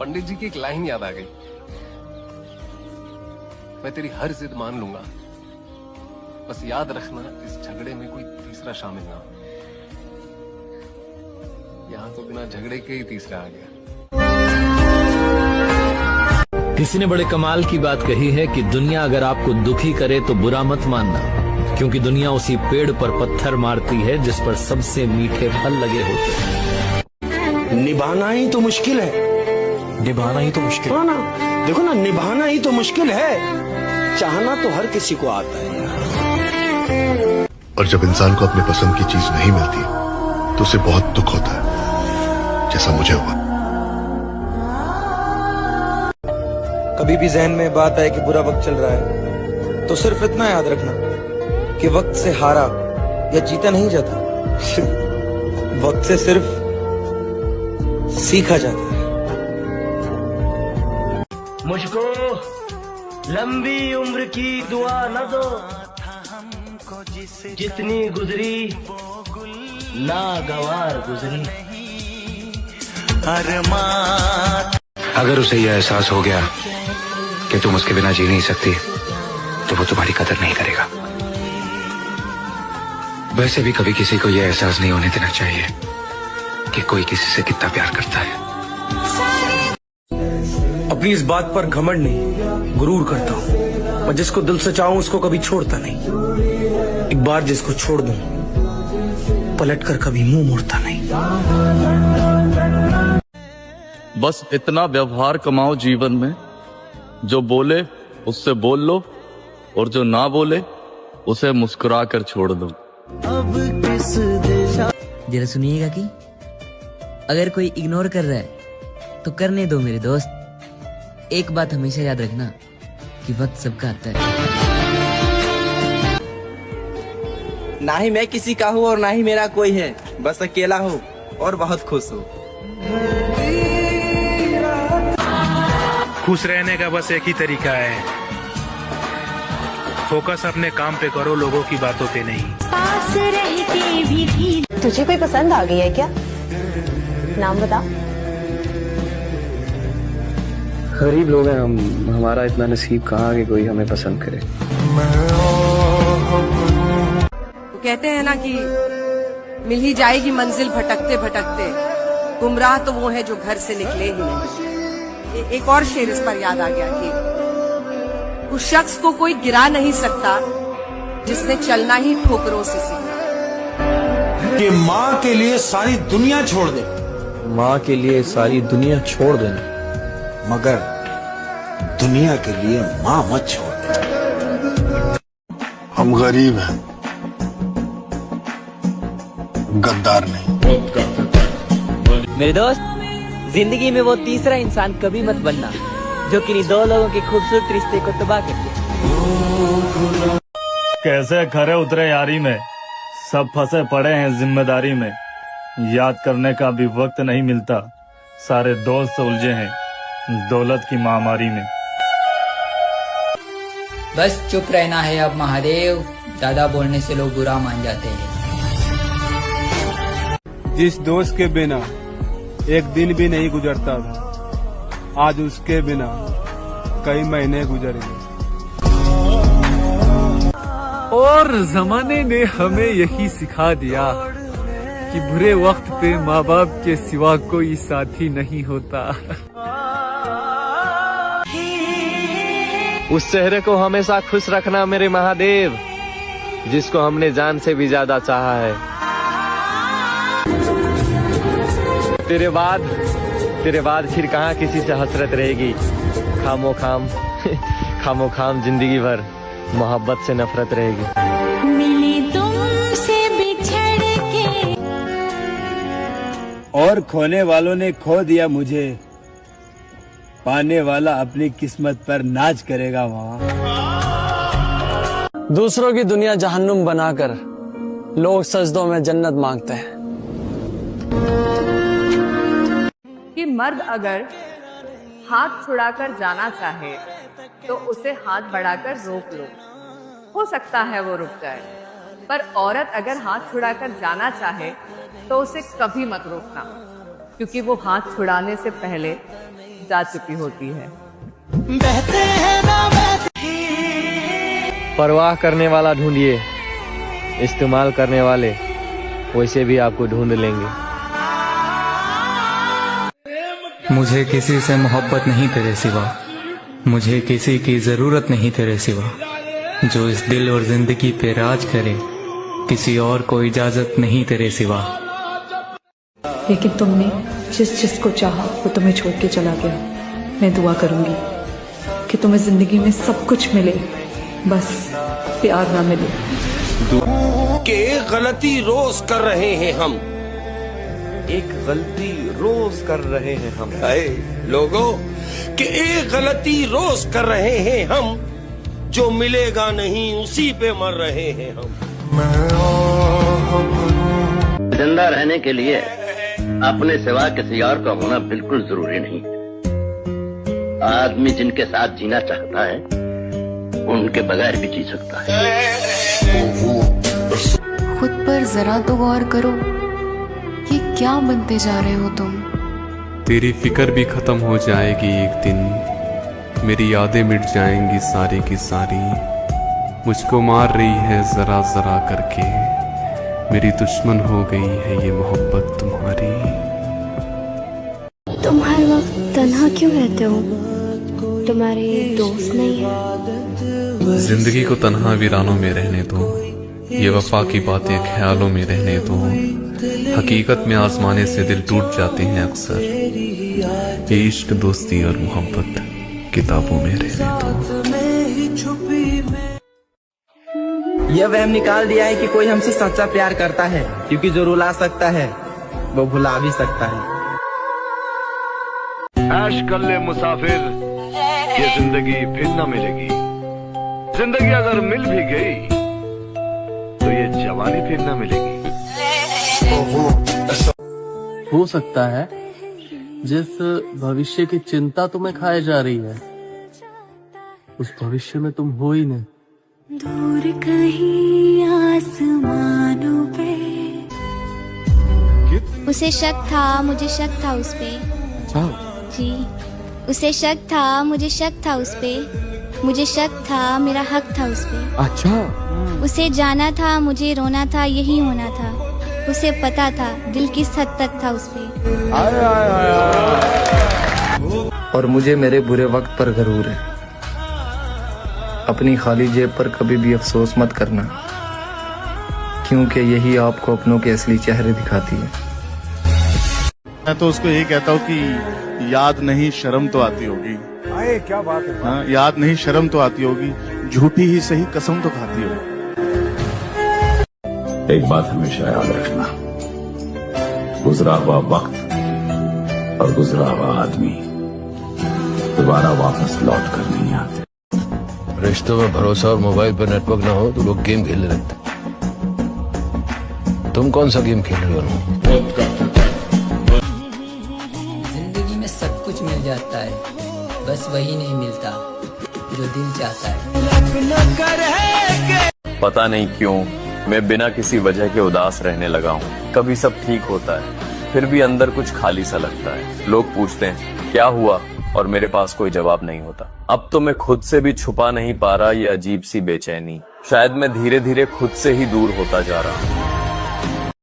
पंडित जी की एक लाइन याद आ गई, मैं तेरी हर जिद मान लूंगा, बस याद रखना इस झगड़े में कोई तीसरा शामिल ना हो। यहाँ तो बिना झगड़े के ही तीसरा आ गया। किसी ने बड़े कमाल की बात कही है कि दुनिया अगर आपको दुखी करे तो बुरा मत मानना, क्योंकि दुनिया उसी पेड़ पर पत्थर मारती है जिस पर सबसे मीठे फल लगे होते हैं। निभाना ही तो मुश्किल है, निभाना ही तो मुश्किल है ना। देखो ना, निभाना ही तो मुश्किल है, चाहना तो हर किसी को आता है। और जब इंसान को अपने पसंद की चीज नहीं मिलती तो उसे बहुत दुख होता है, जैसा मुझे हुआ। कभी भी जहन में बात आए कि बुरा वक्त चल रहा है तो सिर्फ इतना याद रखना कि वक्त से हारा या जीता नहीं जाता, वक्त से सिर्फ सीखा जाता है। मुझको लंबी उम्र की दुआ न दो, जितनी गुजरी नागवार गुजरी। अगर उसे यह एहसास हो गया कि तुम उसके बिना जी नहीं सकती तो वो तुम्हारी कदर नहीं करेगा। वैसे भी कभी किसी को यह एहसास नहीं होने देना चाहिए कि कोई किसी से कितना प्यार करता है। अपनी इस बात पर घमंड नहीं, गुरूर करता हूँ। मैं जिसको दिल से चाहूं उसको कभी छोड़ता नहीं। एक बार जिसको छोड़ दूं पलटकर कभी मुंह मोड़ता नहीं। बस इतना व्यवहार कमाओ जीवन में, जो बोले उससे बोल लो और जो ना बोले उसे मुस्कुरा कर छोड़ दो। जरा सुनिएगा कि अगर कोई इग्नोर कर रहा है तो करने दो मेरे दोस्त। एक बात हमेशा याद रखना कि वक्त सबका आता है। ना ही मैं किसी का हूँ और ना ही मेरा कोई है, बस अकेला हूँ और बहुत खुश हूँ। खुश रहने का बस एक ही तरीका है, फोकस अपने काम पे करो, लोगों की बातों पे नहीं। पास रहते भी तुझे कोई पसंद आ गई है क्या? नाम बता। गरीब लोग हैं हम, हमारा इतना नसीब कहाँ कि कोई हमें पसंद करे। तो कहते हैं ना कि मिल ही जाएगी मंजिल भटकते भटकते, गुमराह तो वो है जो घर से निकले ही नहीं। एक और शेर इस पर याद आ गया कि उस शख्स को कोई गिरा नहीं सकता जिसने चलना ही ठोकरों से सीखा। कि माँ के लिए सारी दुनिया छोड़ दे, माँ के लिए सारी दुनिया छोड़ देना, मगर दुनिया के लिए माँ मत छोड़ दे। हम गरीब हैं, गद्दार नहीं। मेरे दोस्त, जिंदगी में वो तीसरा इंसान कभी मत बनना जो किन्हीं दो लोगों के खूबसूरत रिश्ते को तबाह कर दे। कैसे खरे उतरे यारी में, सब फंसे पड़े हैं जिम्मेदारी में। याद करने का भी वक्त नहीं मिलता, सारे दोस्त उलझे हैं दौलत की महामारी में। बस चुप रहना है अब महादेव, ज्यादा बोलने से लोग बुरा मान जाते हैं। जिस दोस्त के बिना एक दिन भी नहीं गुजरता था, आज उसके बिना कई महीने गुजर गए। और जमाने ने हमें यही सिखा दिया कि बुरे वक्त पे माँ बाप के सिवा कोई साथी नहीं होता। उस चेहरे को हमेशा खुश रखना मेरे महादेव, जिसको हमने जान से भी ज्यादा चाहा है। तेरे बाद फिर कहाँ किसी से हसरत रहेगी। खामो खाम जिंदगी भर मोहब्बत से नफरत रहेगी। मिले तुमसे बिछड़ के, और खोने वालों ने खो दिया मुझे, पाने वाला अपनी किस्मत पर नाज करेगा वहाँ। दूसरों की दुनिया जहन्नुम बनाकर लोग सजदों में जन्नत मांगते हैं। कि मर्द अगर हाथ छुड़ाकर जाना चाहे तो उसे हाथ बढ़ाकर रोक लो, हो सकता है वो रुक जाए। पर औरत अगर हाथ छुड़ाकर जाना चाहे तो उसे कभी मत रोकना, क्योंकि वो हाथ छुड़ाने से पहले जा चुकी होती है। परवाह करने वाला ढूंढिए, इस्तेमाल करने वाले वैसे भी आपको ढूंढ लेंगे। मुझे किसी से मोहब्बत नहीं तेरे सिवा, मुझे किसी की जरूरत नहीं तेरे सिवा। जो इस दिल और जिंदगी पे राज करे, किसी और को इजाजत नहीं तेरे सिवा। लेकिन तुमने जिस को चाहा वो तुम्हें छोड़ के चला गया। मैं दुआ करूंगी कि तुम्हें जिंदगी में सब कुछ मिले, बस प्यार ना मिले। कि एक गलती रोज कर रहे हैं हम, एक गलती रोज कर रहे हैं हम। अरे लोगों, कि एक गलती रोज कर रहे हैं हम, जो मिलेगा नहीं उसी पे मर रहे हैं हम। जिंदा रहने के लिए अपने सिवा किसी और का होना बिल्कुल जरूरी नहीं। आदमी जिनके साथ जीना चाहता है उनके बगैर भी जी सकता है। खुद पर जरा तो गौर करो, ये क्या बनते जा रहे हो तुम। तेरी फिक्र भी खत्म हो जाएगी एक दिन, मेरी यादें मिट जाएंगी सारी की सारी। मुझको मार रही है जरा जरा करके, मेरी दुश्मन हो गई है ये मोहब्बत तुम्हारी। तुम हर वक्त तन्हा क्यों रहते हो? तुम्हारे दोस्त नहीं है? जिंदगी को तन्हा वीरानों में रहने दो, ये वफा की बातें ख्यालों में रहने दो। हकीकत में आजमाने से दिल टूट जाते हैं अक्सर, ये इश्क दोस्ती और मोहब्बत किताबों में रहने दो। यह वहम निकाल दिया है कि कोई हमसे सच्चा प्यार करता है, क्योंकि जो रुला सकता है वो भुला भी सकता है। ऐश कर ले मुसाफिर, ये जिंदगी फिर न मिलेगी। जिंदगी अगर मिल भी गई तो ये जवानी फिर न मिलेगी। हो सकता है जिस भविष्य की चिंता तुम्हें खाए जा रही है, उस भविष्य में तुम हो ही नहीं। दूर कहीं आसमानों पे। उसे शक था, मुझे शक था उस पे। जी, उसे शक था, मुझे शक था उस पे। मुझे शक था, मेरा हक था उस पे। अच्छा। उसे जाना था, मुझे रोना था, यही होना था। उसे पता था दिल किस हद तक था उस पे। और मुझे मेरे बुरे वक्त पर गरूर है। अपनी खाली जेब पर कभी भी अफसोस मत करना, क्योंकि यही आपको अपनों के असली चेहरे दिखाती है। मैं तो उसको यही कहता हूँ कि याद नहीं शर्म तो आती होगी। अरे क्या बात है। हाँ, याद नहीं शर्म तो आती होगी, झूठी ही सही कसम तो खाती होगी। एक बात हमेशा याद रखना, गुजरा हुआ वक्त और गुजरा हुआ आदमी दोबारा वापस लौट कर नहीं आते। रिश्तों में भरोसा और मोबाइल पर नेटवर्क ना हो तो लोग गेम खेलने लगते। तुम कौन सा गेम खेल रहे हो? जिंदगी में सब कुछ मिल जाता है, बस वही नहीं मिलता जो दिल चाहता है। पता नहीं क्यों मैं बिना किसी वजह के उदास रहने लगा हूँ। कभी सब ठीक होता है, फिर भी अंदर कुछ खाली सा लगता है। लोग पूछते हैं क्या हुआ, और मेरे पास कोई जवाब नहीं होता। अब तो मैं खुद से भी छुपा नहीं पा रहा ये अजीब सी बेचैनी। शायद मैं धीरे धीरे खुद से ही दूर होता जा रहा हूँ।